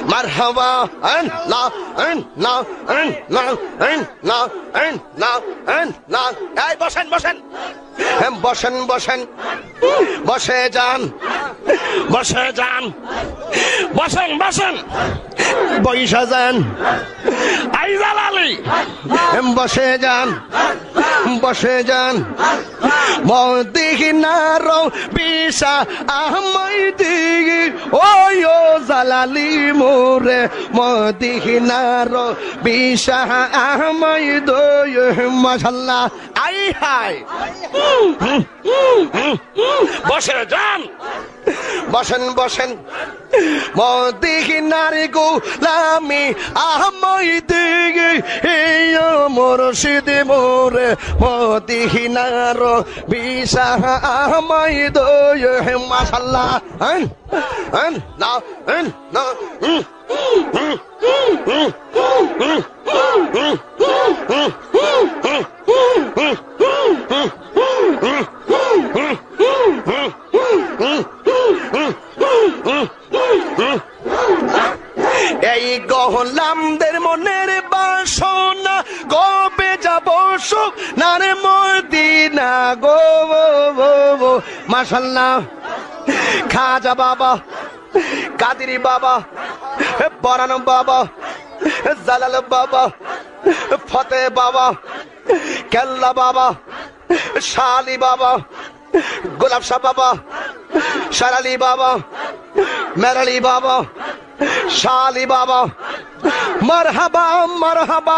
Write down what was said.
মারহাবা না এই বসেন বসেন বসেন বসেন বসে যান বসে যান বসেন বসেন বইসা যান আইজাল আলী বসে যান বসে যান মদিনার বিশা আহমদি ওই ও জালালি মোরে মদিনার বিশা আহমদ মাশাআল্লাহ আই হাই বসে যান বসেন বসেন মদিনার গোলামি আহমদ মুর্শিদ মোরে মদিনার বিশা আহমদ মাশাআল্লাহ না না এই গোলামদের মনের বাসনা কবে যাব সুখ নারে মদিনা গো মাশাআল্লাহ খাজা বাবা কাদেরি বাবা বরান বাবা জালাল বাবা ফতে বাবা কেল্লা বাবা শালি বাবা গোলাপ শাহ বাবা শারালি বাবা মেরালি বাবা শালি বাবা মারহাবা মারহাবা